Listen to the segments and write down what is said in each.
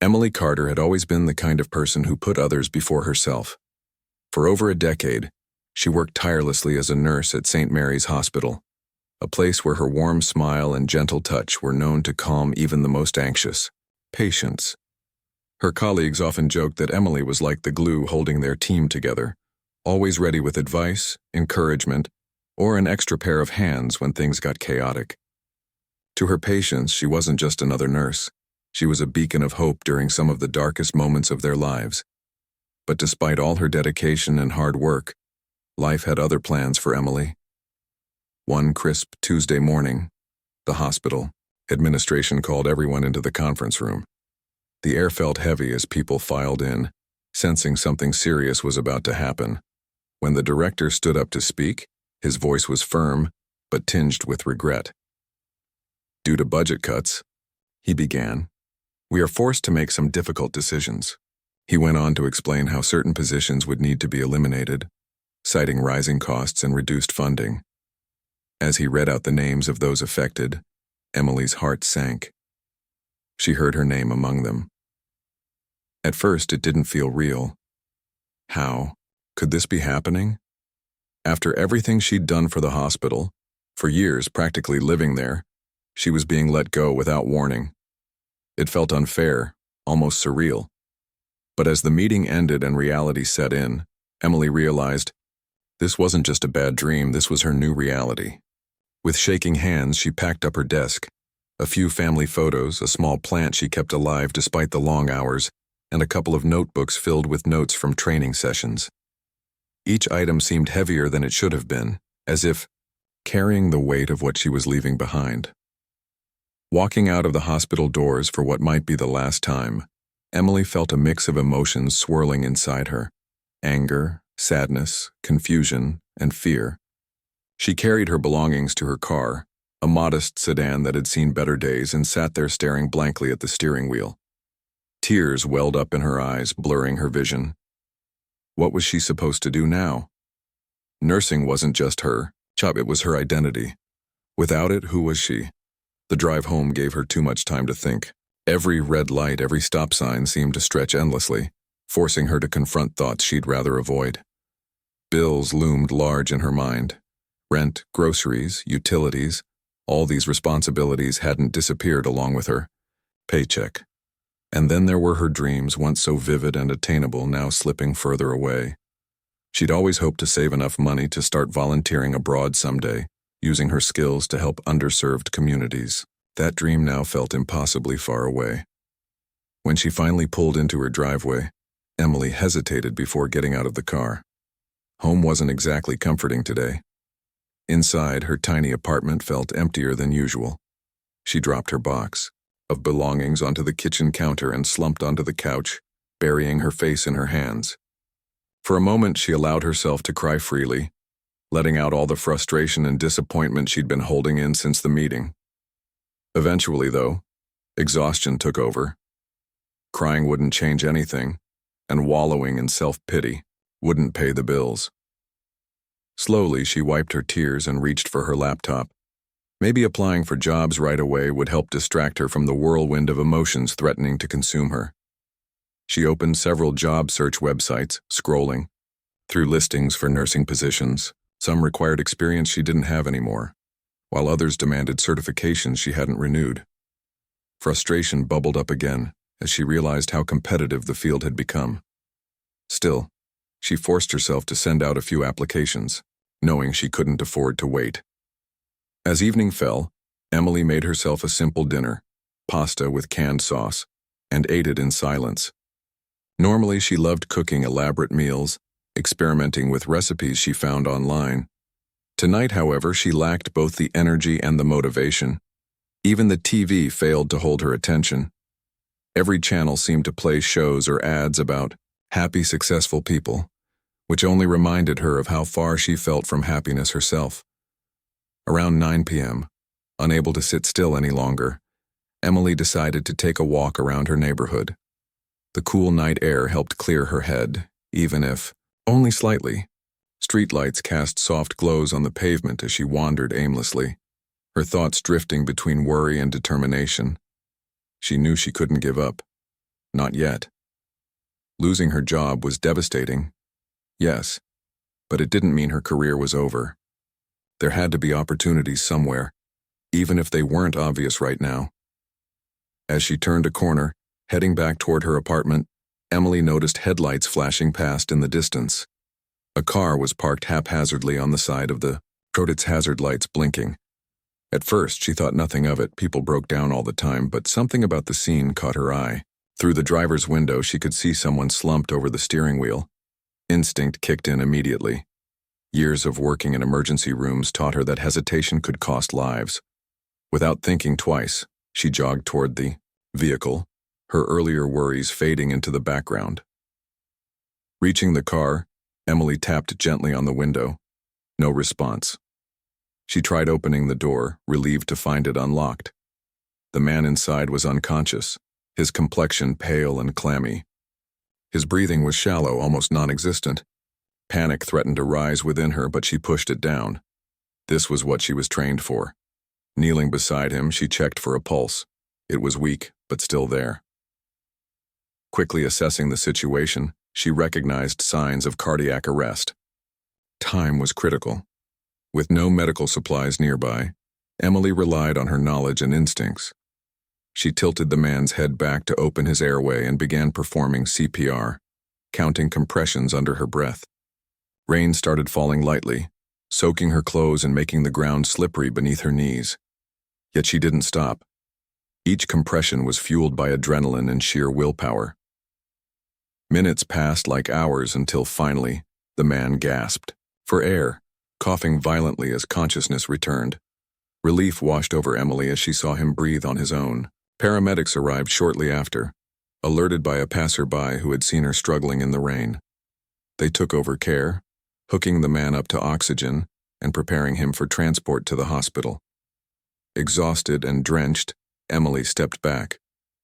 Emily Carter had always been the kind of person who put others before herself. For over a decade, she worked tirelessly as a nurse at St. Mary's Hospital, a place where her warm smile and gentle touch were known to calm even the most anxious patients. Her colleagues often joked that Emily was like the glue holding their team together, always ready with advice, encouragement, or an extra pair of hands when things got chaotic. To her patients, she wasn't just another nurse. She was a beacon of hope during some of the darkest moments of their lives. But despite all her dedication and hard work, life had other plans for Emily. One crisp Tuesday morning, the hospital administration called everyone into the conference room. The air felt heavy as people filed in, sensing something serious was about to happen. When the director stood up to speak, his voice was firm, but tinged with regret. Due to budget cuts, he began, "We are forced to make some difficult decisions." He went on to explain how certain positions would need to be eliminated, citing rising costs and reduced funding. As he read out the names of those affected, Emily's heart sank. She heard her name among them. At first, it didn't feel real. How could this be happening? After everything she'd done for the hospital, for years practically living there, she was being let go without warning. It felt unfair, almost surreal. But as the meeting ended and reality set in, Emily realized this wasn't just a bad dream, this was her new reality. With shaking hands, she packed up her desk, a few family photos, a small plant she kept alive despite the long hours, and a couple of notebooks filled with notes from training sessions. Each item seemed heavier than it should have been, as if carrying the weight of what she was leaving behind. Walking out of the hospital doors for what might be the last time, Emily felt a mix of emotions swirling inside her: anger, sadness, confusion, and fear. She carried her belongings to her car, a modest sedan that had seen better days, and sat there staring blankly at the steering wheel. Tears welled up in her eyes, blurring her vision. What was she supposed to do now? Nursing wasn't just her job, it was her identity. Without it, who was she? The drive home gave her too much time to think. Every red light, every stop sign seemed to stretch endlessly, forcing her to confront thoughts she'd rather avoid. Bills loomed large in her mind. Rent, groceries, utilities, all these responsibilities hadn't disappeared along with her paycheck. And then there were her dreams, once so vivid and attainable, now slipping further away. She'd always hoped to save enough money to start volunteering abroad someday, using her skills to help underserved communities. That dream now felt impossibly far away. When she finally pulled into her driveway, Emily hesitated before getting out of the car. Home wasn't exactly comforting today. Inside, her tiny apartment felt emptier than usual. She dropped her box of belongings onto the kitchen counter and slumped onto the couch, burying her face in her hands. For a moment, she allowed herself to cry freely, letting out all the frustration and disappointment she'd been holding in since the meeting. Eventually, though, exhaustion took over. Crying wouldn't change anything, and wallowing in self-pity wouldn't pay the bills. Slowly, she wiped her tears and reached for her laptop. Maybe applying for jobs right away would help distract her from the whirlwind of emotions threatening to consume her. She opened several job search websites, scrolling through listings for nursing positions. Some required experience she didn't have anymore, while others demanded certifications she hadn't renewed. Frustration bubbled up again as she realized how competitive the field had become. Still, she forced herself to send out a few applications, knowing she couldn't afford to wait. As evening fell, Emily made herself a simple dinner, pasta with canned sauce, and ate it in silence. Normally, she loved cooking elaborate meals, experimenting with recipes she found online. Tonight, however, she lacked both the energy and the motivation. Even the TV failed to hold her attention. Every channel seemed to play shows or ads about happy, successful people, which only reminded her of how far she felt from happiness herself. Around 9 p.m., unable to sit still any longer, Emily decided to take a walk around her neighborhood. The cool night air helped clear her head, even if only slightly. Streetlights cast soft glows on the pavement as she wandered aimlessly, her thoughts drifting between worry and determination. She knew she couldn't give up. Not yet. Losing her job was devastating. Yes, but it didn't mean her career was over. There had to be opportunities somewhere, even if they weren't obvious right now. As she turned a corner, heading back toward her apartment, Emily noticed headlights flashing past in the distance. A car was parked haphazardly on the side of the road, its hazard lights blinking. At first, she thought nothing of it. People broke down all the time, but something about the scene caught her eye. Through the driver's window, she could see someone slumped over the steering wheel. Instinct kicked in immediately. Years of working in emergency rooms taught her that hesitation could cost lives. Without thinking twice, she jogged toward the vehicle, her earlier worries fading into the background. Reaching the car, Emily tapped gently on the window. No response. She tried opening the door, relieved to find it unlocked. The man inside was unconscious, his complexion pale and clammy. His breathing was shallow, almost non-existent. Panic threatened to rise within her, but she pushed it down. This was what she was trained for. Kneeling beside him, she checked for a pulse. It was weak, but still there. Quickly assessing the situation, she recognized signs of cardiac arrest. Time was critical. With no medical supplies nearby, Emily relied on her knowledge and instincts. She tilted the man's head back to open his airway and began performing CPR, counting compressions under her breath. Rain started falling lightly, soaking her clothes and making the ground slippery beneath her knees. Yet she didn't stop. Each compression was fueled by adrenaline and sheer willpower. Minutes passed like hours until finally, the man gasped for air, coughing violently as consciousness returned. Relief washed over Emily as she saw him breathe on his own. Paramedics arrived shortly after, alerted by a passerby who had seen her struggling in the rain. They took over care, hooking the man up to oxygen and preparing him for transport to the hospital. Exhausted and drenched, Emily stepped back,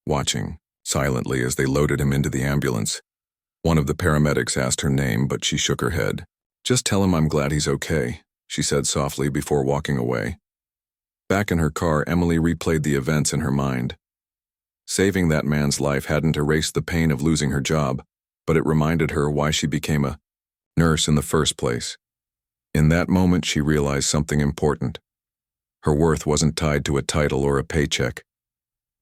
watching silently as they loaded him into the ambulance. One of the paramedics asked her name, but she shook her head. "Just tell him I'm glad he's okay," she said softly before walking away. Back in her car, Emily replayed the events in her mind. Saving that man's life hadn't erased the pain of losing her job, but it reminded her why she became a nurse in the first place. In that moment, she realized something important. Her worth wasn't tied to a title or a paycheck.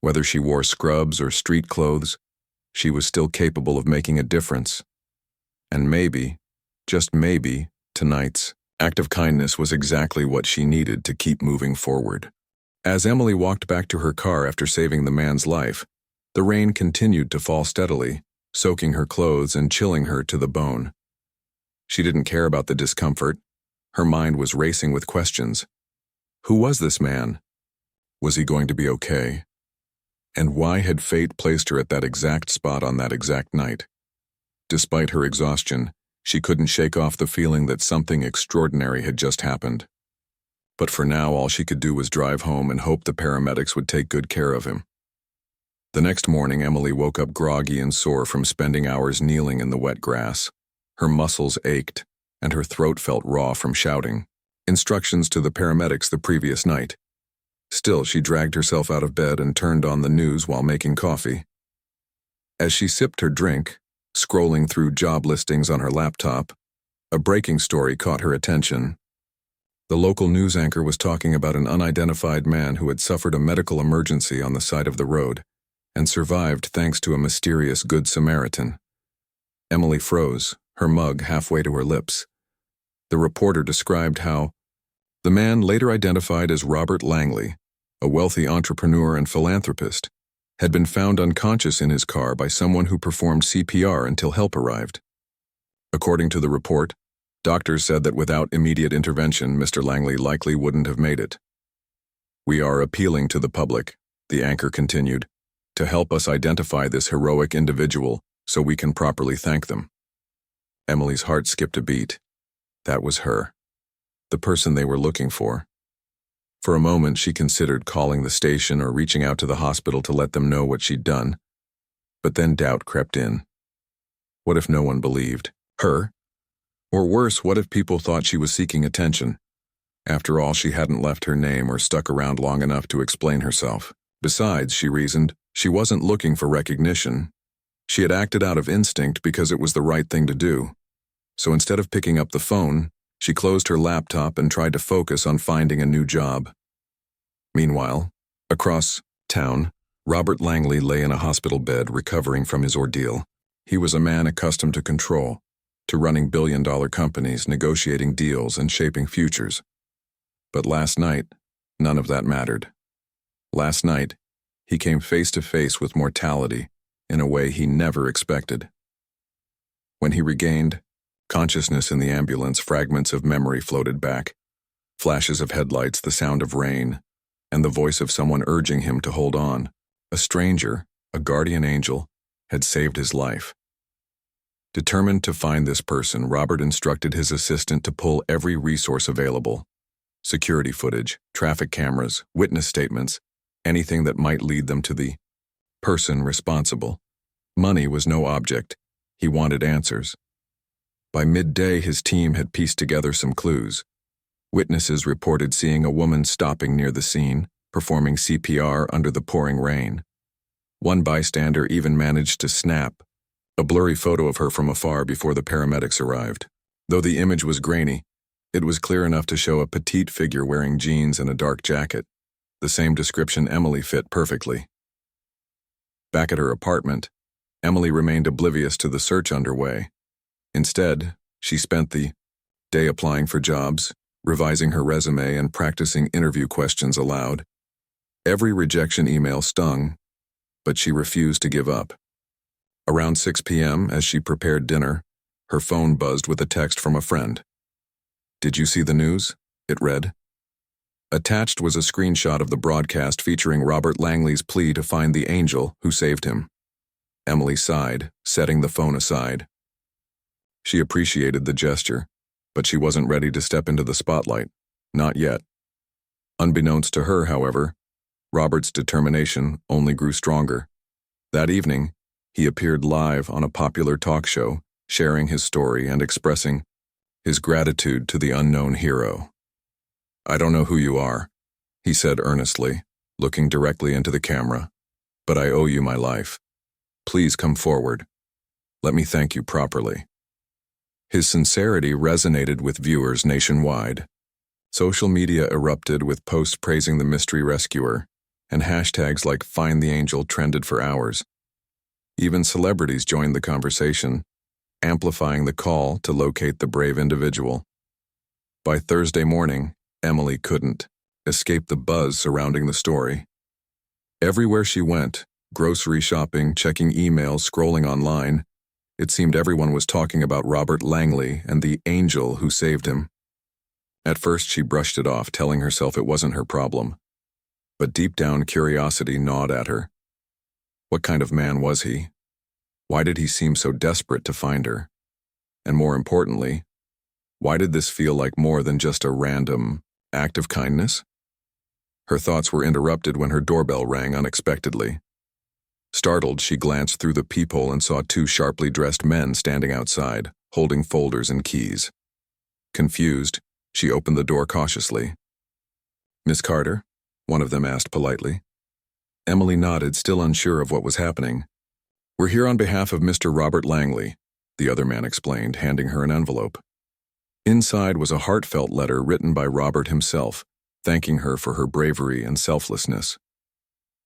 Whether she wore scrubs or street clothes, she was still capable of making a difference. And maybe, just maybe, tonight's act of kindness was exactly what she needed to keep moving forward. As Emily walked back to her car after saving the man's life, the rain continued to fall steadily, soaking her clothes and chilling her to the bone. She didn't care about the discomfort. Her mind was racing with questions. Who was this man? Was he going to be okay? And why had fate placed her at that exact spot on that exact night? Despite her exhaustion, she couldn't shake off the feeling that something extraordinary had just happened. But for now, all she could do was drive home and hope the paramedics would take good care of him. The next morning, Emily woke up groggy and sore from spending hours kneeling in the wet grass. Her muscles ached, and her throat felt raw from shouting instructions to the paramedics the previous night. Still, she dragged herself out of bed and turned on the news while making coffee. As she sipped her drink, scrolling through job listings on her laptop, a breaking story caught her attention. The local news anchor was talking about an unidentified man who had suffered a medical emergency on the side of the road and survived thanks to a mysterious Good Samaritan. Emily froze, her mug halfway to her lips. The reporter described how the man, later identified as Robert Langley, a wealthy entrepreneur and philanthropist, had been found unconscious in his car by someone who performed CPR until help arrived. According to the report, doctors said that without immediate intervention, Mr. Langley likely wouldn't have made it. "We are appealing to the public," the anchor continued, "to help us identify this heroic individual so we can properly thank them." Emily's heart skipped a beat. That was her. The person they were looking for. For a moment, she considered calling the station or reaching out to the hospital to let them know what she'd done. But then doubt crept in. What if no one believed her? Or worse, what if people thought she was seeking attention? After all, she hadn't left her name or stuck around long enough to explain herself. Besides, she reasoned, she wasn't looking for recognition. She had acted out of instinct because it was the right thing to do. So instead of picking up the phone, she closed her laptop and tried to focus on finding a new job. Meanwhile, across town, Robert Langley lay in a hospital bed recovering from his ordeal. He was a man accustomed to control, to running billion-dollar companies, negotiating deals, and shaping futures. But last night, none of that mattered. Last night, he came face to face with mortality in a way he never expected. When he regained consciousness in the ambulance, fragments of memory floated back, flashes of headlights, the sound of rain, and the voice of someone urging him to hold on. A stranger, a guardian angel, had saved his life. Determined to find this person, Robert instructed his assistant to pull every resource available: security footage, traffic cameras, witness statements, anything that might lead them to the person responsible. Money was no object. He wanted answers. By midday, his team had pieced together some clues. Witnesses reported seeing a woman stopping near the scene, performing CPR under the pouring rain. One bystander even managed to snap a blurry photo of her from afar before the paramedics arrived. Though the image was grainy, it was clear enough to show a petite figure wearing jeans and a dark jacket. The same description Emily fit perfectly. Back at her apartment, Emily remained oblivious to the search underway. Instead, she spent the day applying for jobs, revising her resume, and practicing interview questions aloud. Every rejection email stung, but she refused to give up. Around 6 p.m., as she prepared dinner, her phone buzzed with a text from a friend. "Did you see the news?" it read. Attached was a screenshot of the broadcast featuring Robert Langley's plea to find the angel who saved him. Emily sighed, setting the phone aside. She appreciated the gesture, but she wasn't ready to step into the spotlight. Not yet. Unbeknownst to her, however, Robert's determination only grew stronger. That evening, he appeared live on a popular talk show, sharing his story and expressing his gratitude to the unknown hero. "I don't know who you are," he said earnestly, looking directly into the camera, "but I owe you my life. Please come forward. Let me thank you properly." His sincerity resonated with viewers nationwide. Social media erupted with posts praising the mystery rescuer, and hashtags like Find the Angel trended for hours. Even celebrities joined the conversation, amplifying the call to locate the brave individual. By Thursday morning, Emily couldn't escape the buzz surrounding the story. Everywhere she went, grocery shopping, checking emails, scrolling online, it seemed everyone was talking about Robert Langley and the angel who saved him. At first, she brushed it off, telling herself it wasn't her problem. But deep down, curiosity gnawed at her. What kind of man was he? Why did he seem so desperate to find her? And more importantly, why did this feel like more than just a random act of kindness? Her thoughts were interrupted when her doorbell rang unexpectedly. Startled, she glanced through the peephole and saw two sharply dressed men standing outside, holding folders and keys. Confused, she opened the door cautiously. "Miss Carter?" one of them asked politely. Emily nodded, still unsure of what was happening. "We're here on behalf of Mr. Robert Langley," the other man explained, handing her an envelope. Inside was a heartfelt letter written by Robert himself, thanking her for her bravery and selflessness.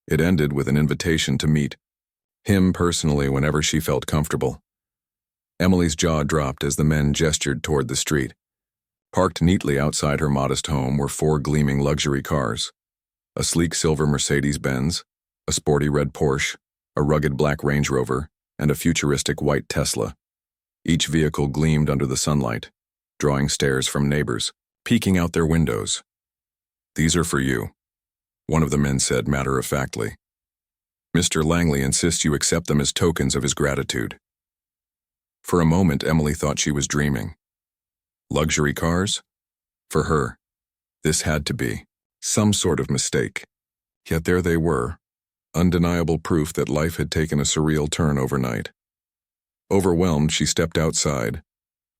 It ended with an invitation to meet him personally whenever she felt comfortable. Emily's jaw dropped as the men gestured toward the street. Parked neatly outside her modest home were 4 gleaming luxury cars: a sleek silver Mercedes-Benz, a sporty red Porsche, a rugged black Range Rover, and a futuristic white Tesla. Each vehicle gleamed under the sunlight, drawing stares from neighbors, peeking out their windows. "These are for you," one of the men said matter-of-factly. "Mr. Langley insists you accept them as tokens of his gratitude." For a moment, Emily thought she was dreaming. Luxury cars? For her, this had to be some sort of mistake. Yet there they were, undeniable proof that life had taken a surreal turn overnight. Overwhelmed, she stepped outside,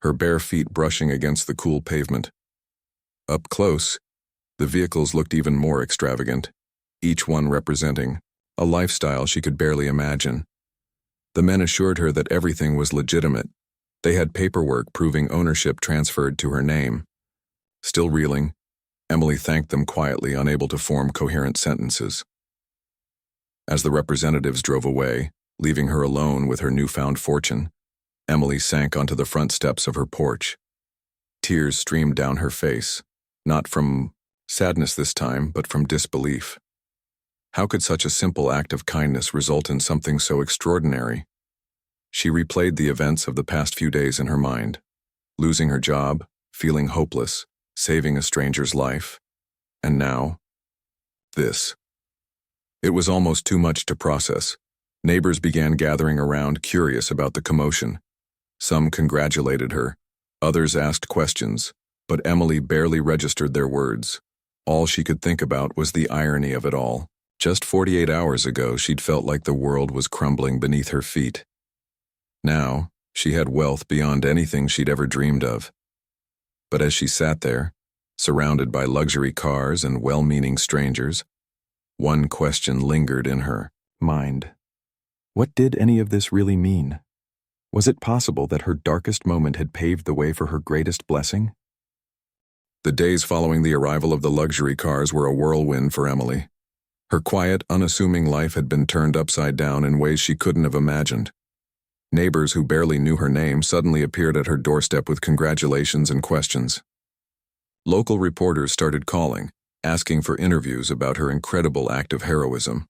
her bare feet brushing against the cool pavement. Up close, the vehicles looked even more extravagant, each one representing a lifestyle she could barely imagine. The men assured her that everything was legitimate. They had paperwork proving ownership transferred to her name. Still reeling, Emily thanked them quietly, unable to form coherent sentences. As the representatives drove away, leaving her alone with her newfound fortune, Emily sank onto the front steps of her porch. Tears streamed down her face, not from sadness this time, but from disbelief. How could such a simple act of kindness result in something so extraordinary? She replayed the events of the past few days in her mind, losing her job, feeling hopeless, saving a stranger's life, and now, this. It was almost too much to process. Neighbors began gathering around, curious about the commotion. Some congratulated her, others asked questions, but Emily barely registered their words. All she could think about was the irony of it all. Just 48 hours ago, she'd felt like the world was crumbling beneath her feet. Now, she had wealth beyond anything she'd ever dreamed of. But as she sat there, surrounded by luxury cars and well-meaning strangers, one question lingered in her mind. What did any of this really mean? Was it possible that her darkest moment had paved the way for her greatest blessing? The days following the arrival of the luxury cars were a whirlwind for Emily. Her quiet, unassuming life had been turned upside down in ways she couldn't have imagined. Neighbors who barely knew her name suddenly appeared at her doorstep with congratulations and questions. Local reporters started calling, asking for interviews about her incredible act of heroism.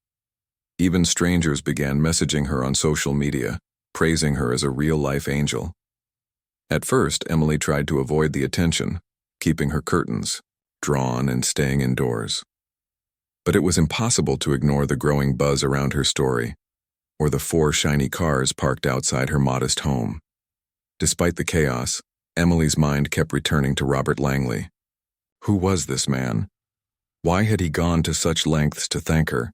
Even strangers began messaging her on social media, praising her as a real-life angel. At first, Emily tried to avoid the attention, keeping her curtains drawn and staying indoors. But it was impossible to ignore the growing buzz around her story, or the 4 shiny cars parked outside her modest home. Despite the chaos, Emily's mind kept returning to Robert Langley. Who was this man? Why had he gone to such lengths to thank her?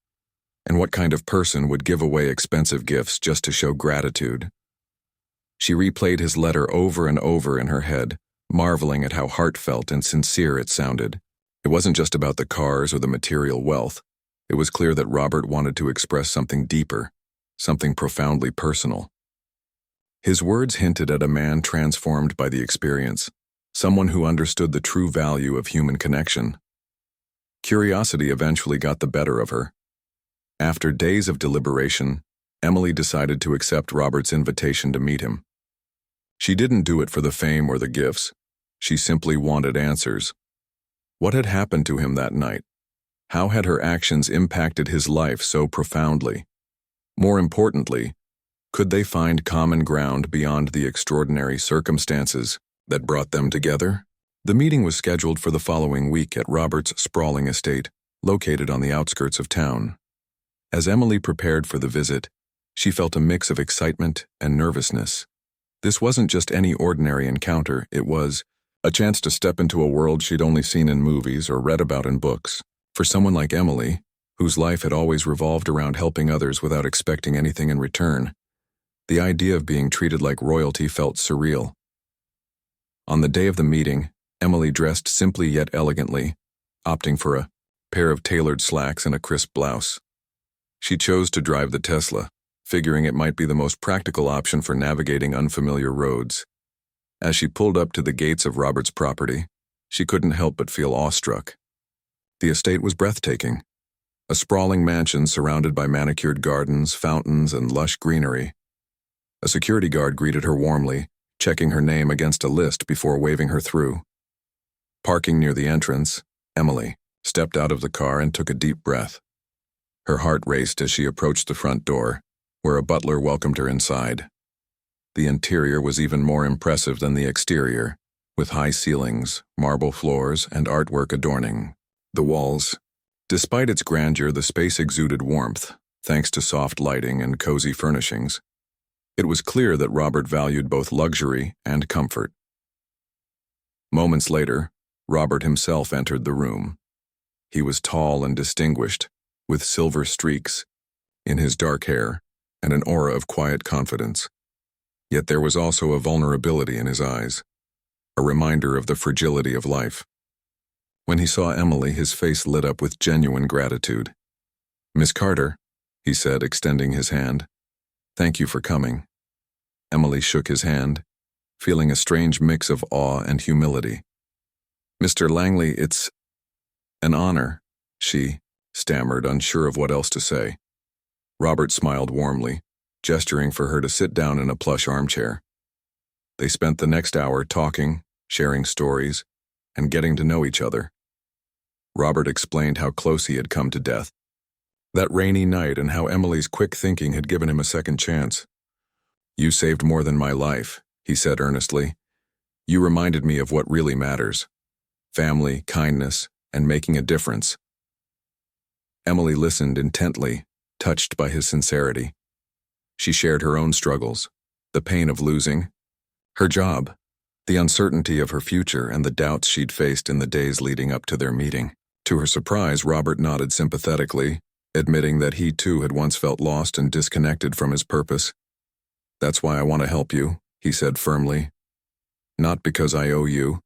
And what kind of person would give away expensive gifts just to show gratitude? She replayed his letter over and over in her head, marveling at how heartfelt and sincere it sounded. It wasn't just about the cars or the material wealth. It was clear that Robert wanted to express something deeper, something profoundly personal. His words hinted at a man transformed by the experience, someone who understood the true value of human connection. Curiosity eventually got the better of her. After days of deliberation, Emily decided to accept Robert's invitation to meet him. She didn't do it for the fame or the gifts. She simply wanted answers. What had happened to him that night? How had her actions impacted his life so profoundly? More importantly, could they find common ground beyond the extraordinary circumstances that brought them together? The meeting was scheduled for the following week at Robert's sprawling estate, located on the outskirts of town. As Emily prepared for the visit, she felt a mix of excitement and nervousness. This wasn't just any ordinary encounter, it was a chance to step into a world she'd only seen in movies or read about in books. For someone like Emily, whose life had always revolved around helping others without expecting anything in return, the idea of being treated like royalty felt surreal. On the day of the meeting, Emily dressed simply yet elegantly, opting for a pair of tailored slacks and a crisp blouse. She chose to drive the Tesla, figuring it might be the most practical option for navigating unfamiliar roads. As she pulled up to the gates of Robert's property, she couldn't help but feel awestruck. The estate was breathtaking. A sprawling mansion surrounded by manicured gardens, fountains, and lush greenery. A security guard greeted her warmly, checking her name against a list before waving her through. Parking near the entrance, Emily stepped out of the car and took a deep breath. Her heart raced as she approached the front door, where a butler welcomed her inside. The interior was even more impressive than the exterior, with high ceilings, marble floors, and artwork adorning the walls. Despite its grandeur, the space exuded warmth, thanks to soft lighting and cozy furnishings. It was clear that Robert valued both luxury and comfort. Moments later, Robert himself entered the room. He was tall and distinguished, with silver streaks in his dark hair and an aura of quiet confidence. Yet there was also a vulnerability in his eyes, a reminder of the fragility of life. When he saw Emily, his face lit up with genuine gratitude. "Miss Carter," he said, extending his hand. Thank you for coming. Emily shook his hand, feeling a strange mix of awe and humility. Mr. Langley, it's an honor, she stammered, unsure of what else to say. Robert smiled warmly, gesturing for her to sit down in a plush armchair. They spent the next hour talking, sharing stories, and getting to know each other. Robert explained how close he had come to death, that rainy night, and how Emily's quick thinking had given him a second chance. You saved more than my life, he said earnestly. You reminded me of what really matters: family, kindness, and making a difference. Emily listened intently, touched by his sincerity. She shared her own struggles, the pain of losing her job, the uncertainty of her future, and the doubts she'd faced in the days leading up to their meeting. To her surprise, Robert nodded sympathetically, admitting that he too had once felt lost and disconnected from his purpose. That's why I want to help you, he said firmly. Not because I owe you,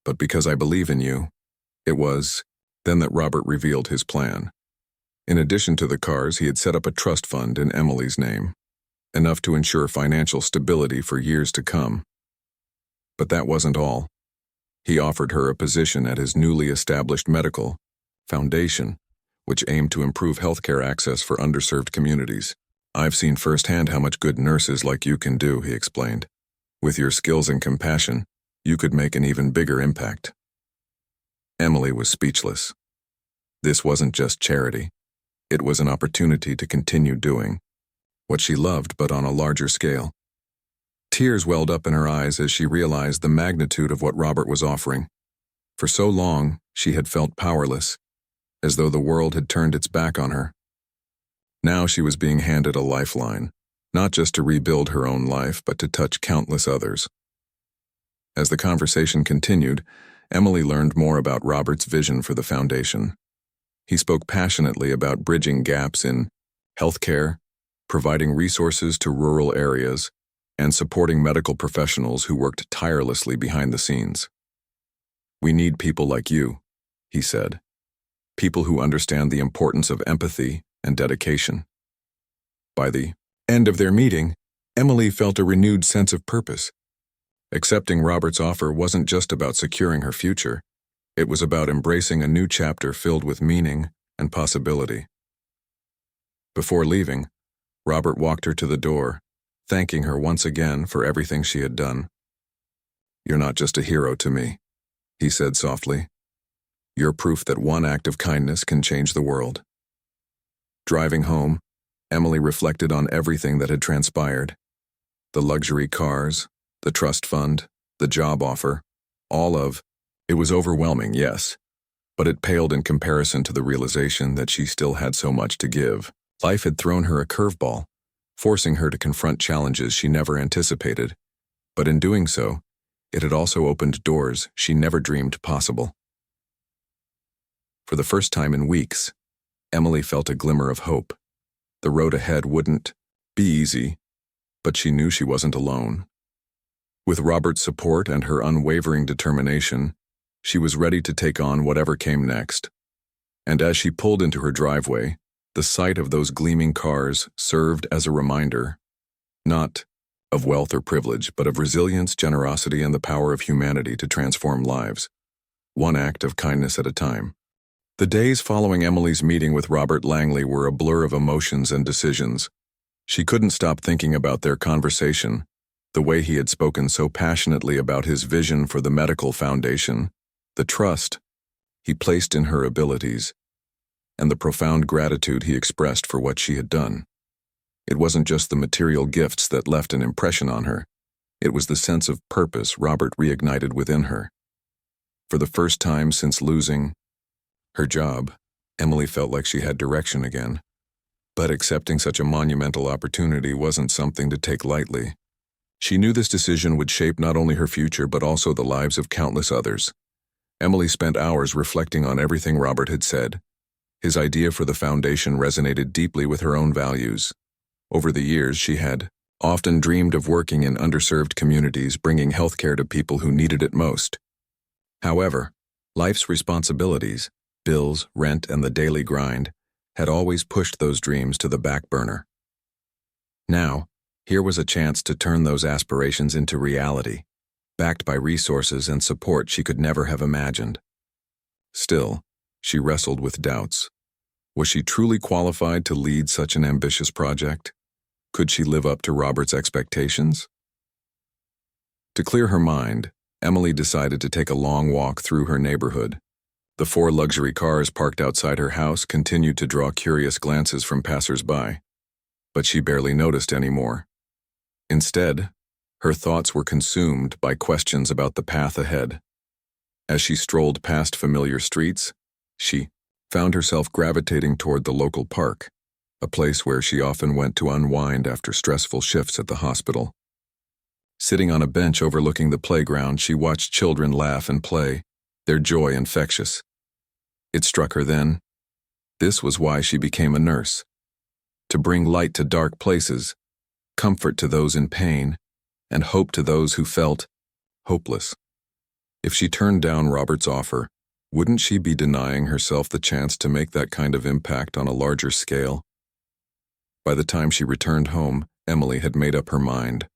but because I believe in you. It was then that Robert revealed his plan. In addition to the cars, he had set up a trust fund in Emily's name, enough to ensure financial stability for years to come. But that wasn't all. He offered her a position at his newly established medical foundation, which aimed to improve healthcare access for underserved communities. I've seen firsthand how much good nurses like you can do, he explained. With your skills and compassion, you could make an even bigger impact. Emily was speechless. This wasn't just charity. It was an opportunity to continue doing what she loved, but on a larger scale. Tears welled up in her eyes as she realized the magnitude of what Robert was offering. For so long, she had felt powerless, as though the world had turned its back on her. Now she was being handed a lifeline, not just to rebuild her own life, but to touch countless others. As the conversation continued, Emily learned more about Robert's vision for the foundation. He spoke passionately about bridging gaps in healthcare, providing resources to rural areas, and supporting medical professionals who worked tirelessly behind the scenes. We need people like you, he said. People who understand the importance of empathy and dedication. By the end of their meeting, Emily felt a renewed sense of purpose. Accepting Robert's offer wasn't just about securing her future. It was about embracing a new chapter filled with meaning and possibility. Before leaving, Robert walked her to the door, thanking her once again for everything she had done. You're not just a hero to me, he said softly. You're proof that one act of kindness can change the world. Driving home, Emily reflected on everything that had transpired. The luxury cars, the trust fund, the job offer, it was overwhelming, yes, but it paled in comparison to the realization that she still had so much to give. Life had thrown her a curveball, forcing her to confront challenges she never anticipated, but in doing so, it had also opened doors she never dreamed possible. For the first time in weeks, Emily felt a glimmer of hope. The road ahead wouldn't be easy, but she knew she wasn't alone. With Robert's support and her unwavering determination, she was ready to take on whatever came next. And as she pulled into her driveway, the sight of those gleaming cars served as a reminder, not of wealth or privilege, but of resilience, generosity, and the power of humanity to transform lives, one act of kindness at a time. The days following Emily's meeting with Robert Langley were a blur of emotions and decisions. She couldn't stop thinking about their conversation, the way he had spoken so passionately about his vision for the medical foundation, the trust he placed in her abilities, and the profound gratitude he expressed for what she had done. It wasn't just the material gifts that left an impression on her. It was the sense of purpose Robert reignited within her. For the first time since losing her job, Emily felt like she had direction again. But accepting such a monumental opportunity wasn't something to take lightly. She knew this decision would shape not only her future but also the lives of countless others. Emily spent hours reflecting on everything Robert had said. His idea for the foundation resonated deeply with her own values. Over the years, she had often dreamed of working in underserved communities, bringing healthcare to people who needed it most. However, life's responsibilities, bills, rent, and the daily grind, had always pushed those dreams to the back burner. Now, Here was a chance to turn those aspirations into reality, backed by resources and support she could never have imagined. Still, she wrestled with doubts. Was she truly qualified to lead such an ambitious project? Could she live up to Robert's expectations? To clear her mind, Emily decided to take a long walk through her neighborhood. The 4 luxury cars parked outside her house continued to draw curious glances from passers-by, but she barely noticed anymore. Instead, her thoughts were consumed by questions about the path ahead. As she strolled past familiar streets, she found herself gravitating toward the local park, a place where she often went to unwind after stressful shifts at the hospital. Sitting on a bench overlooking the playground, she watched children laugh and play, their joy infectious. It struck her then. This was why she became a nurse. To bring light to dark places, comfort to those in pain, and hope to those who felt hopeless. If she turned down Robert's offer, wouldn't she be denying herself the chance to make that kind of impact on a larger scale? By the time she returned home, Emily had made up her mind.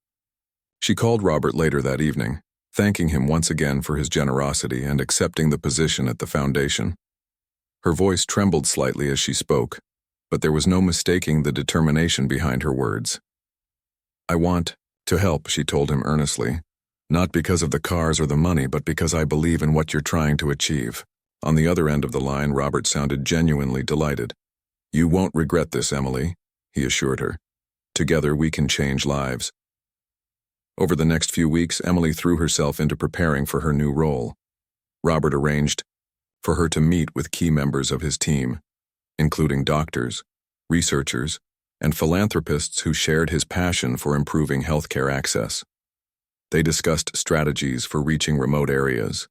She called Robert later that evening, thanking him once again for his generosity and accepting the position at the foundation. Her voice trembled slightly as she spoke, but there was no mistaking the determination behind her words. "I want to help," she told him earnestly, "not because of the cars or the money, but because I believe in what you're trying to achieve." On the other end of the line, Robert sounded genuinely delighted. "You won't regret this, Emily," he assured her. "Together we can change lives." Over the next few weeks, Emily threw herself into preparing for her new role. Robert arranged for her to meet with key members of his team, including doctors, researchers, and philanthropists who shared his passion for improving healthcare access. They discussed strategies for reaching remote areas,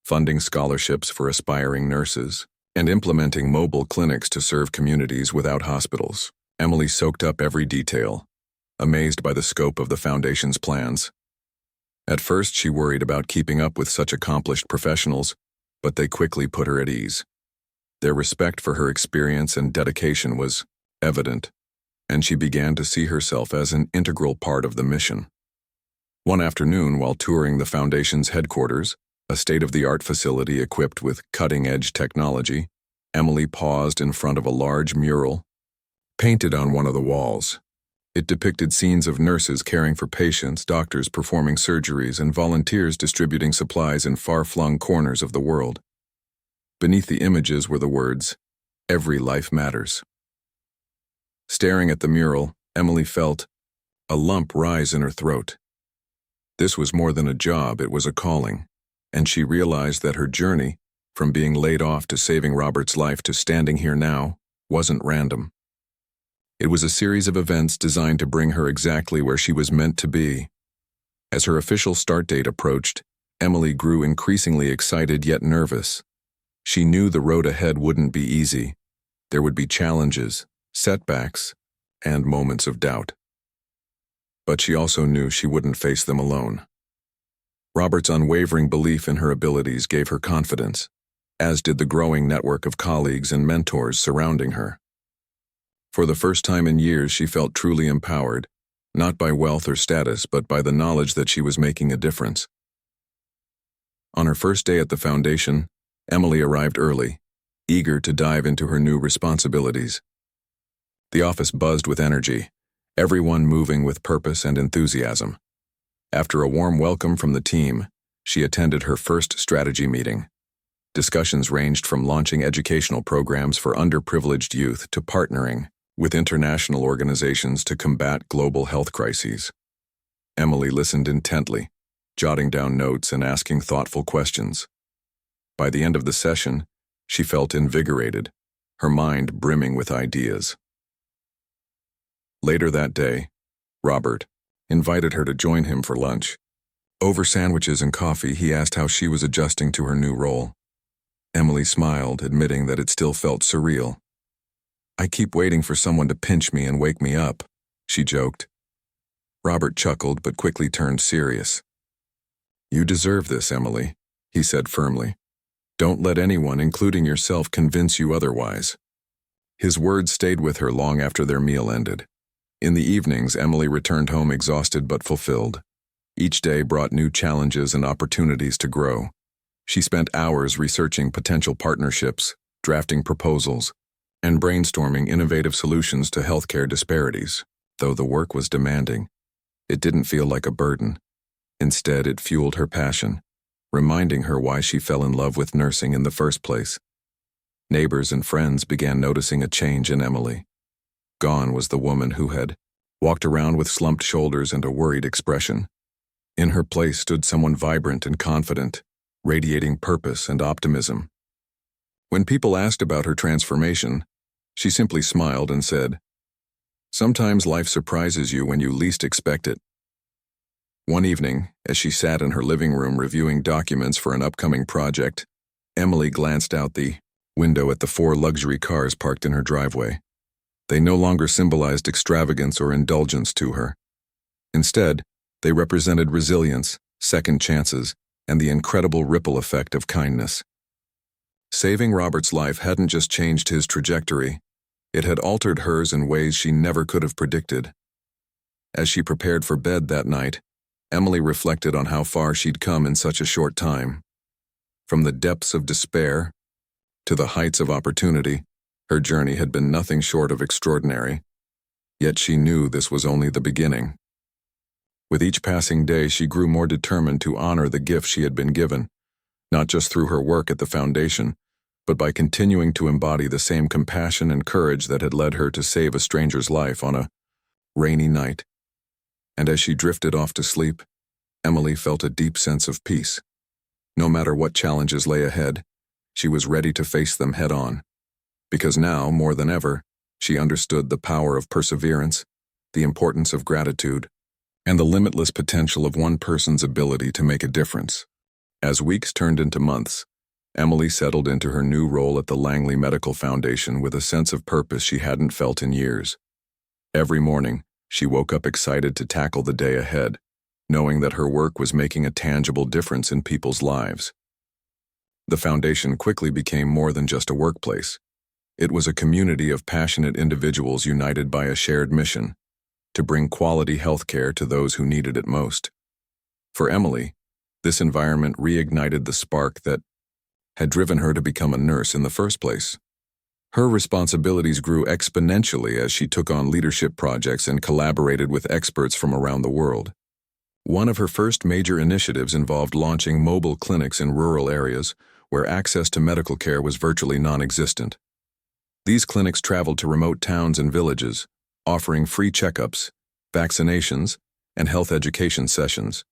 funding scholarships for aspiring nurses, and implementing mobile clinics to serve communities without hospitals. Emily soaked up every detail, amazed by the scope of the foundation's plans. At first, she worried about keeping up with such accomplished professionals, but they quickly put her at ease. Their respect for her experience and dedication was evident, and she began to see herself as an integral part of the mission. One afternoon, while touring the foundation's headquarters, a state-of-the-art facility equipped with cutting-edge technology, Emily paused in front of a large mural painted on one of the walls. It depicted scenes of nurses caring for patients, doctors performing surgeries, and volunteers distributing supplies in far-flung corners of the world. Beneath the images were the words, "Every life matters." Staring at the mural, Emily felt a lump rise in her throat. This was more than a job, it was a calling, and she realized that her journey, from being laid off to saving Robert's life to standing here now, wasn't random. It was a series of events designed to bring her exactly where she was meant to be. As her official start date approached, Emily grew increasingly excited yet nervous. She knew the road ahead wouldn't be easy. There would be challenges, setbacks, and moments of doubt. But she also knew she wouldn't face them alone. Robert's unwavering belief in her abilities gave her confidence, as did the growing network of colleagues and mentors surrounding her. For the first time in years, she felt truly empowered, not by wealth or status, but by the knowledge that she was making a difference. On her first day at the foundation, Emily arrived early, eager to dive into her new responsibilities. The office buzzed with energy, everyone moving with purpose and enthusiasm. After a warm welcome from the team, she attended her first strategy meeting. Discussions ranged from launching educational programs for underprivileged youth to partnering with international organizations to combat global health crises. Emily listened intently, jotting down notes and asking thoughtful questions. By the end of the session, she felt invigorated, her mind brimming with ideas. Later that day, Robert invited her to join him for lunch. Over sandwiches and coffee, he asked how she was adjusting to her new role. Emily smiled, admitting that it still felt surreal. "I keep waiting for someone to pinch me and wake me up," she joked. Robert chuckled but quickly turned serious. "You deserve this, Emily," he said firmly. "Don't let anyone, including yourself, convince you otherwise." His words stayed with her long after their meal ended. In the evenings, Emily returned home exhausted but fulfilled. Each day brought new challenges and opportunities to grow. She spent hours researching potential partnerships, drafting proposals, and brainstorming innovative solutions to healthcare disparities. Though the work was demanding, it didn't feel like a burden. Instead, it fueled her passion, reminding her why she fell in love with nursing in the first place. Neighbors and friends began noticing a change in Emily. Gone was the woman who had walked around with slumped shoulders and a worried expression. In her place stood someone vibrant and confident, radiating purpose and optimism. When people asked about her transformation, she simply smiled and said, "Sometimes life surprises you when you least expect it." One evening, as she sat in her living room reviewing documents for an upcoming project, Emily glanced out the window at the 4 luxury cars parked in her driveway. They no longer symbolized extravagance or indulgence to her. Instead, they represented resilience, second chances, and the incredible ripple effect of kindness. Saving Robert's life hadn't just changed his trajectory, it had altered hers in ways she never could have predicted. As she prepared for bed that night, Emily reflected on how far she'd come in such a short time. From the depths of despair to the heights of opportunity, her journey had been nothing short of extraordinary. Yet she knew this was only the beginning. With each passing day, she grew more determined to honor the gift she had been given, not just through her work at the foundation, but by continuing to embody the same compassion and courage that had led her to save a stranger's life on a rainy night. And as she drifted off to sleep, Emily felt a deep sense of peace. No matter what challenges lay ahead, she was ready to face them head-on. Because now, more than ever, she understood the power of perseverance, the importance of gratitude, and the limitless potential of one person's ability to make a difference. As weeks turned into months, Emily settled into her new role at the Langley Medical Foundation with a sense of purpose she hadn't felt in years. Every morning, she woke up excited to tackle the day ahead, knowing that her work was making a tangible difference in people's lives. The foundation quickly became more than just a workplace. It was a community of passionate individuals united by a shared mission: to bring quality healthcare to those who needed it most. For Emily, this environment reignited the spark that had driven her to become a nurse in the first place. Her responsibilities grew exponentially as she took on leadership projects and collaborated with experts from around the world. One of her first major initiatives involved launching mobile clinics in rural areas where access to medical care was virtually non-existent. These clinics traveled to remote towns and villages, offering free checkups, vaccinations, and health education sessions.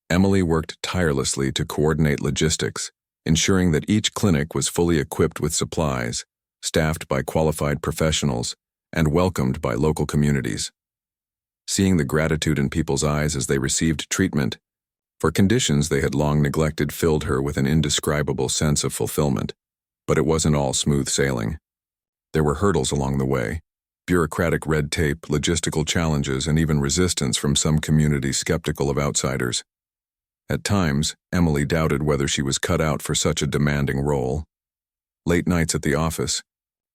Emily worked tirelessly to coordinate logistics, ensuring that each clinic was fully equipped with supplies, staffed by qualified professionals, and welcomed by local communities. Seeing the gratitude in people's eyes as they received treatment for conditions they had long neglected filled her with an indescribable sense of fulfillment. But it wasn't all smooth sailing. There were hurdles along the way: bureaucratic red tape, logistical challenges, and even resistance from some communities skeptical of outsiders. At times, Emily doubted whether she was cut out for such a demanding role. Late nights at the office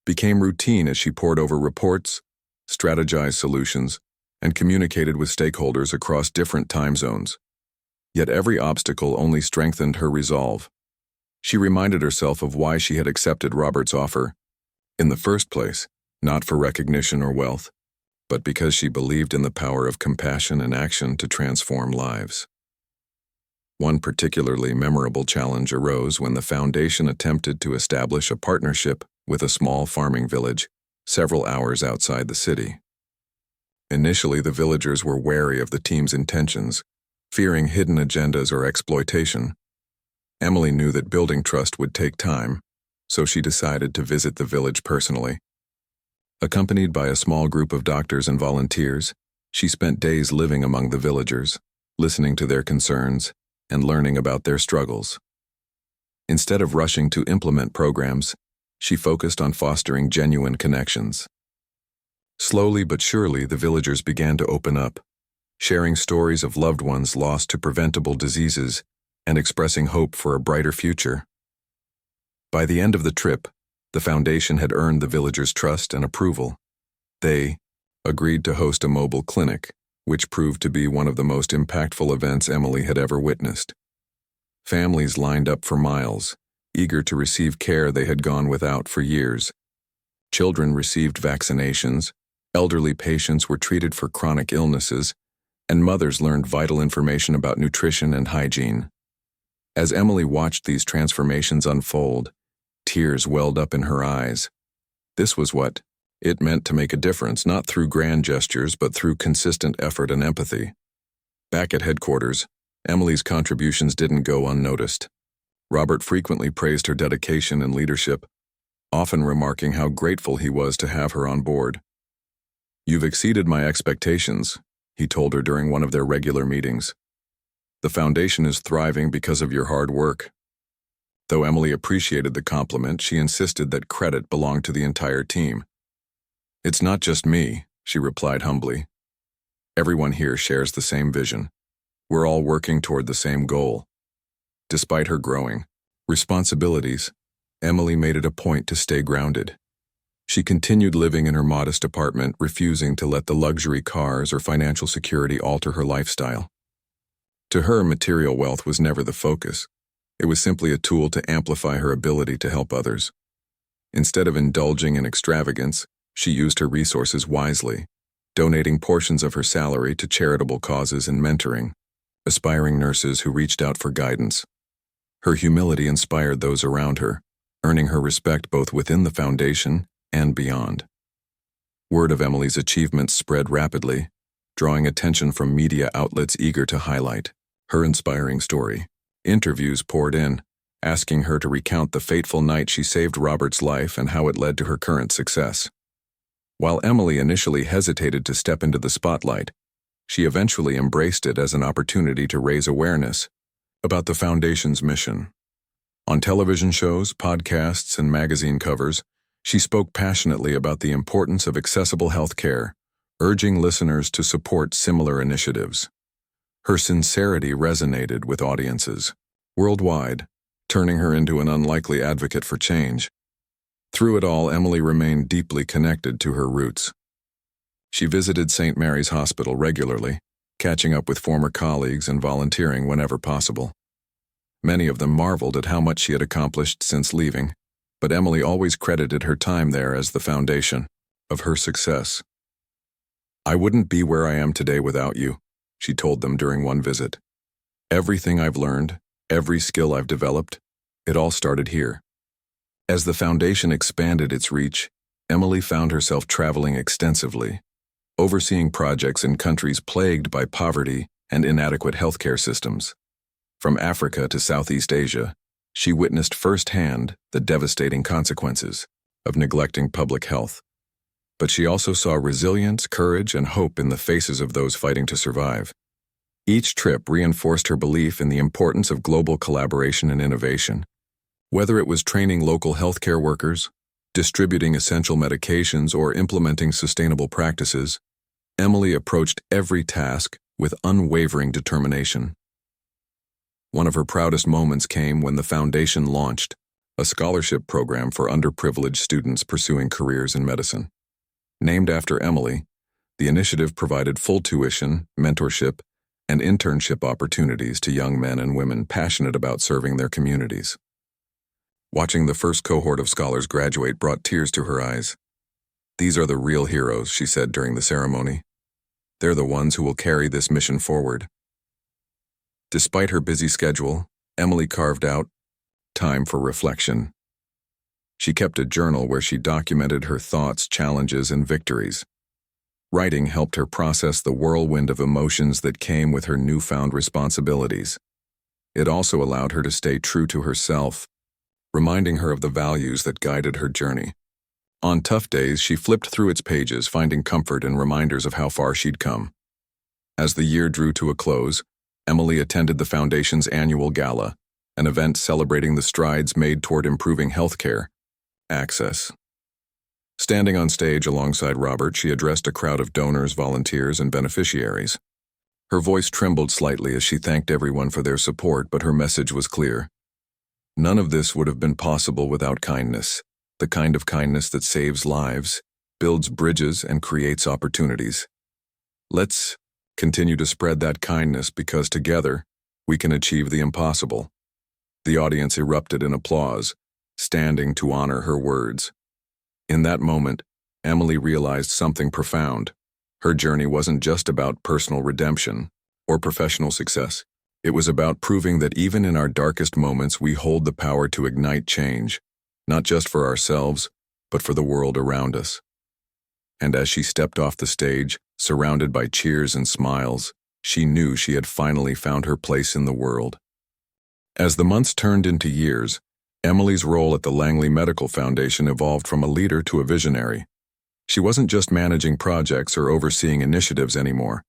became routine as she pored over reports, strategized solutions, and communicated with stakeholders across different time zones. Yet every obstacle only strengthened her resolve. She reminded herself of why she had accepted Robert's offer. In the first place, not for recognition or wealth, but because she believed in the power of compassion and action to transform lives. One particularly memorable challenge arose when the foundation attempted to establish a partnership with a small farming village several hours outside the city. Initially, the villagers were wary of the team's intentions, fearing hidden agendas or exploitation. Emily knew that building trust would take time, so she decided to visit the village personally. Accompanied by a small group of doctors and volunteers, she spent days living among the villagers, listening to their concerns and learning about their struggles. Instead of rushing to implement programs, she focused on fostering genuine connections. Slowly but surely, the villagers began to open up, sharing stories of loved ones lost to preventable diseases and expressing hope for a brighter future. By the end of the trip, the foundation had earned the villagers' trust and approval. They, agreed to host a mobile clinic, which proved to be one of the most impactful events Emily had ever witnessed. Families lined up for miles, eager to receive care they had gone without for years. Children received vaccinations, elderly patients were treated for chronic illnesses, and mothers learned vital information about nutrition and hygiene. As Emily watched these transformations unfold, tears welled up in her eyes. This was what it meant to make a difference, not through grand gestures, but through consistent effort and empathy. Back at headquarters, Emily's contributions didn't go unnoticed. Robert frequently praised her dedication and leadership, often remarking how grateful he was to have her on board. "You've exceeded my expectations," he told her during one of their regular meetings. "The foundation is thriving because of your hard work." Though Emily appreciated the compliment, she insisted that credit belonged to the entire team. "It's not just me," she replied humbly. "Everyone here shares the same vision. We're all working toward the same goal." Despite her growing responsibilities, Emily made it a point to stay grounded. She continued living in her modest apartment, refusing to let the luxury cars or financial security alter her lifestyle. To her, material wealth was never the focus. It was simply a tool to amplify her ability to help others. Instead of indulging in extravagance, she used her resources wisely, donating portions of her salary to charitable causes and mentoring aspiring nurses who reached out for guidance. Her humility inspired those around her, earning her respect both within the foundation and beyond. Word of Emily's achievements spread rapidly, drawing attention from media outlets eager to highlight her inspiring story. Interviews poured in, asking her to recount the fateful night she saved Robert's life and how it led to her current success. While Emily initially hesitated to step into the spotlight, she eventually embraced it as an opportunity to raise awareness about the Foundation's mission. On television shows, podcasts, and magazine covers, she spoke passionately about the importance of accessible health care, urging listeners to support similar initiatives. Her sincerity resonated with audiences worldwide, turning her into an unlikely advocate for change. Through it all, Emily remained deeply connected to her roots. She visited St. Mary's Hospital regularly, catching up with former colleagues and volunteering whenever possible. Many of them marveled at how much she had accomplished since leaving, but Emily always credited her time there as the foundation of her success. "I wouldn't be where I am today without you," she told them during one visit. "Everything I've learned, every skill I've developed, it all started here." As the foundation expanded its reach, Emily found herself traveling extensively, overseeing projects in countries plagued by poverty and inadequate healthcare systems. From Africa to Southeast Asia, she witnessed firsthand the devastating consequences of neglecting public health. But she also saw resilience, courage, and hope in the faces of those fighting to survive. Each trip reinforced her belief in the importance of global collaboration and innovation. Whether it was training local healthcare workers, distributing essential medications, or implementing sustainable practices, Emily approached every task with unwavering determination. One of her proudest moments came when the foundation launched a scholarship program for underprivileged students pursuing careers in medicine. Named after Emily, the initiative provided full tuition, mentorship, and internship opportunities to young men and women passionate about serving their communities. Watching the first cohort of scholars graduate brought tears to her eyes. "These are the real heroes," she said during the ceremony. "They're the ones who will carry this mission forward." Despite her busy schedule, Emily carved out time for reflection. She kept a journal where she documented her thoughts, challenges, and victories. Writing helped her process the whirlwind of emotions that came with her newfound responsibilities. It also allowed her to stay true to herself, reminding her of the values that guided her journey. On tough days, she flipped through its pages, finding comfort in reminders of how far she'd come. As the year drew to a close, Emily attended the Foundation's annual gala, an event celebrating the strides made toward improving healthcare access. Standing on stage alongside Robert, she addressed a crowd of donors, volunteers, and beneficiaries. Her voice trembled slightly as she thanked everyone for their support, but her message was clear. None of this would have been possible without kindness, the kind of kindness that saves lives, builds bridges, and creates opportunities. Let's continue to spread that kindness because together we can achieve the impossible. The audience erupted in applause, standing to honor her words. In that moment, Emily realized something profound. Her journey wasn't just about personal redemption or professional success. It was about proving that even in our darkest moments we hold the power to ignite change, not just for ourselves, but for the world around us. And as she stepped off the stage, surrounded by cheers and smiles, she knew she had finally found her place in the world. As the months turned into years, Emily's role at the Langley Medical Foundation evolved from a leader to a visionary. She wasn't just managing projects or overseeing initiatives anymore.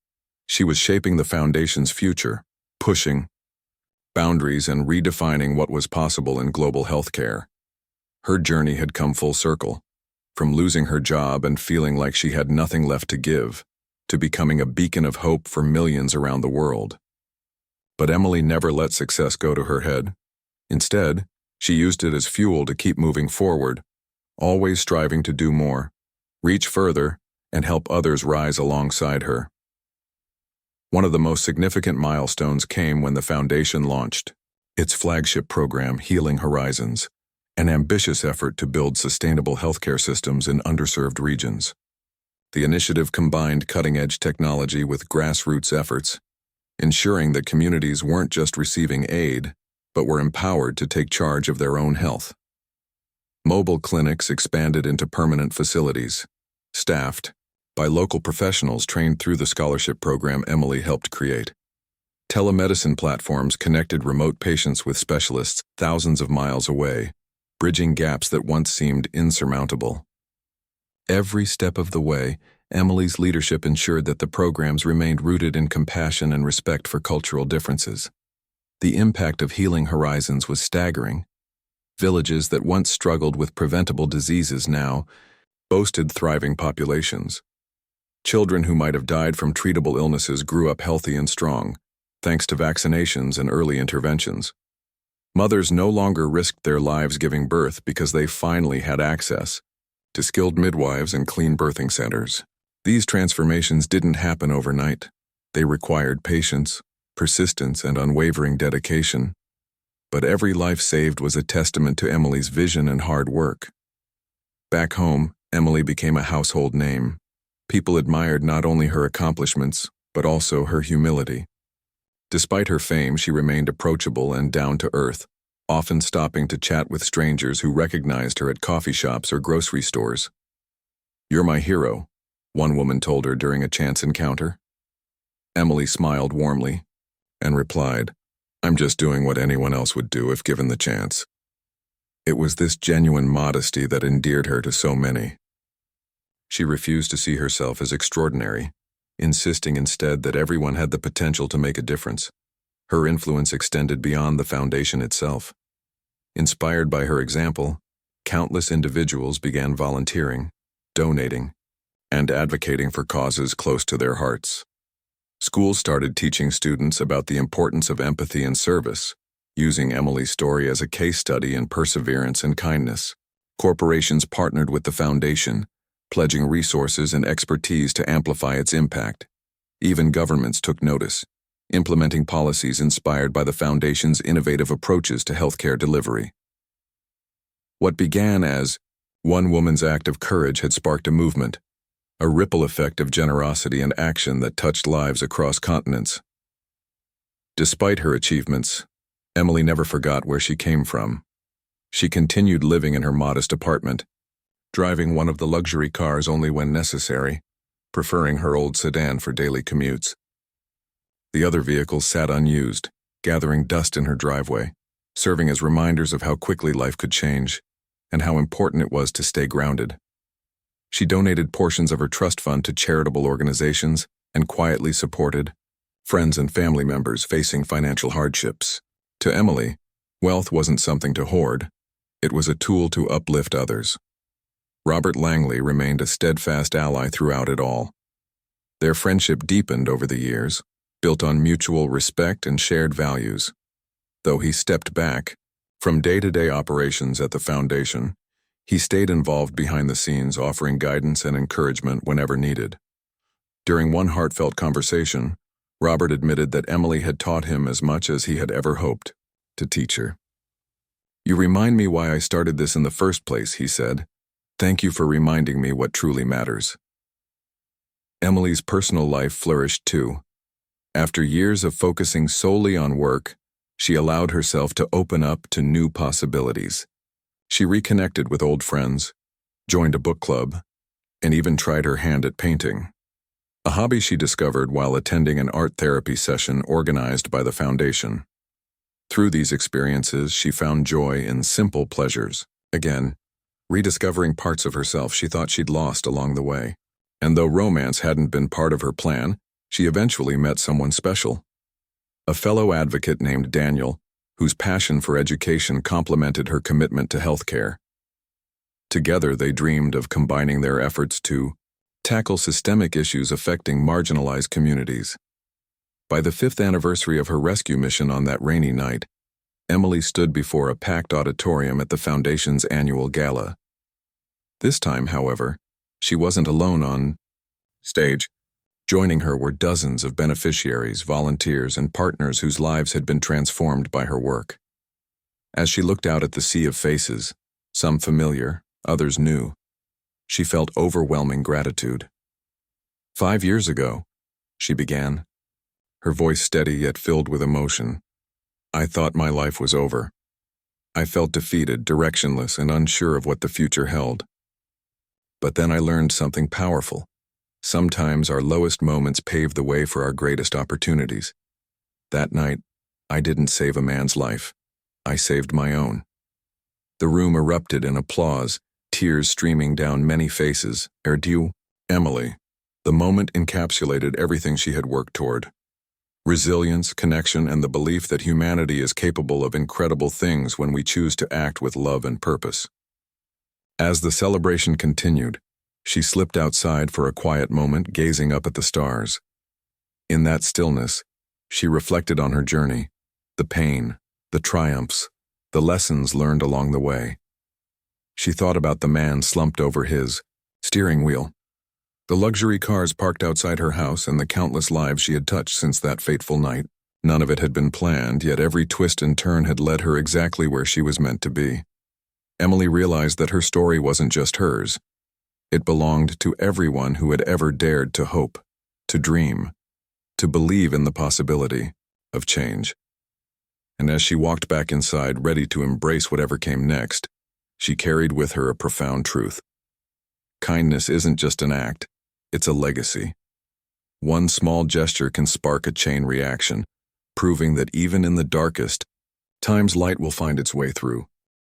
She was shaping the foundation's future, pushing boundaries and redefining what was possible in global healthcare. Her journey had come full circle, from losing her job and feeling like she had nothing left to give, to becoming a beacon of hope for millions around the world. But Emily never let success go to her head. Instead, she used it as fuel to keep moving forward, always striving to do more, reach further, and help others rise alongside her. One of the most significant milestones came when the foundation launched its flagship program, Healing Horizons, an ambitious effort to build sustainable healthcare systems in underserved regions. The initiative combined cutting-edge technology with grassroots efforts, ensuring that communities weren't just receiving aid, but were empowered to take charge of their own health. Mobile clinics expanded into permanent facilities, staffed by local professionals trained through the scholarship program Emily helped create. Telemedicine platforms connected remote patients with specialists thousands of miles away, bridging gaps that once seemed insurmountable. Every step of the way, Emily's leadership ensured that the programs remained rooted in compassion and respect for cultural differences. The impact of Healing Horizons was staggering. Villages that once struggled with preventable diseases now boasted thriving populations. Children who might have died from treatable illnesses grew up healthy and strong, thanks to vaccinations and early interventions. Mothers no longer risked their lives giving birth because they finally had access to skilled midwives and clean birthing centers. These transformations didn't happen overnight. They required patience, persistence, and unwavering dedication. But every life saved was a testament to Emily's vision and hard work. Back home, Emily became a household name. People admired not only her accomplishments, but also her humility. Despite her fame, she remained approachable and down to earth, often stopping to chat with strangers who recognized her at coffee shops or grocery stores. "You're my hero," one woman told her during a chance encounter. Emily smiled warmly and replied, "I'm just doing what anyone else would do if given the chance." It was this genuine modesty that endeared her to so many. She refused to see herself as extraordinary, insisting instead that everyone had the potential to make a difference. Her influence extended beyond the foundation itself. Inspired by her example, countless individuals began volunteering, donating, and advocating for causes close to their hearts. Schools started teaching students about the importance of empathy and service, using Emily's story as a case study in perseverance and kindness. Corporations partnered with the foundation, pledging resources and expertise to amplify its impact. Even governments took notice, implementing policies inspired by the foundation's innovative approaches to healthcare delivery. What began as one woman's act of courage had sparked a movement, a ripple effect of generosity and action that touched lives across continents. Despite her achievements, Emily never forgot where she came from. She continued living in her modest apartment, driving one of the luxury cars only when necessary, preferring her old sedan for daily commutes. The other vehicles sat unused, gathering dust in her driveway, serving as reminders of how quickly life could change and how important it was to stay grounded. She donated portions of her trust fund to charitable organizations and quietly supported friends and family members facing financial hardships. To Emily, wealth wasn't something to hoard, it was a tool to uplift others. Robert Langley remained a steadfast ally throughout it all. Their friendship deepened over the years, built on mutual respect and shared values. Though he stepped back from day-to-day operations at the foundation, He stayed involved behind the scenes, offering guidance and encouragement whenever needed. During one heartfelt conversation, Robert admitted that Emily had taught him as much as he had ever hoped to teach her. "You remind me why I started this in the first place," he said. "Thank you for reminding me what truly matters." Emily's personal life flourished too. After years of focusing solely on work, she allowed herself to open up to new possibilities. She reconnected with old friends, joined a book club, and even tried her hand at painting, a hobby she discovered while attending an art therapy session organized by the foundation. Through these experiences, she found joy in simple pleasures, again, rediscovering parts of herself she thought she'd lost along the way. And though romance hadn't been part of her plan, she eventually met someone special. A fellow advocate named Daniel, whose passion for education complemented her commitment to healthcare. Together, they dreamed of combining their efforts to tackle systemic issues affecting marginalized communities. By the 5th anniversary of her rescue mission on that rainy night, Emily stood before a packed auditorium at the Foundation's annual gala. This time, however, she wasn't alone on stage. Joining her were dozens of beneficiaries, volunteers, and partners whose lives had been transformed by her work. As she looked out at the sea of faces, some familiar, others new, she felt overwhelming gratitude. "5 years ago," she began, her voice steady yet filled with emotion, "I thought my life was over. I felt defeated, directionless, and unsure of what the future held. But then I learned something powerful. Sometimes our lowest moments pave the way for our greatest opportunities. That night, I didn't save a man's life. I saved my own." The room erupted in applause, tears streaming down many faces. Erdieu, Emily. The moment encapsulated everything she had worked toward. Resilience, connection, and the belief that humanity is capable of incredible things when we choose to act with love and purpose. As the celebration continued, she slipped outside for a quiet moment, gazing up at the stars. In that stillness, she reflected on her journey, the pain, the triumphs, the lessons learned along the way. She thought about the man slumped over his steering wheel, the luxury cars parked outside her house, and the countless lives she had touched since that fateful night. None of it had been planned, yet every twist and turn had led her exactly where she was meant to be. Emily realized that her story wasn't just hers. It belonged to everyone who had ever dared to hope, to dream, to believe in the possibility of change. And as she walked back inside, ready to embrace whatever came next, she carried with her a profound truth. Kindness isn't just an act, it's a legacy. One small gesture can spark a chain reaction, proving that even in the darkest times, light will find its way through.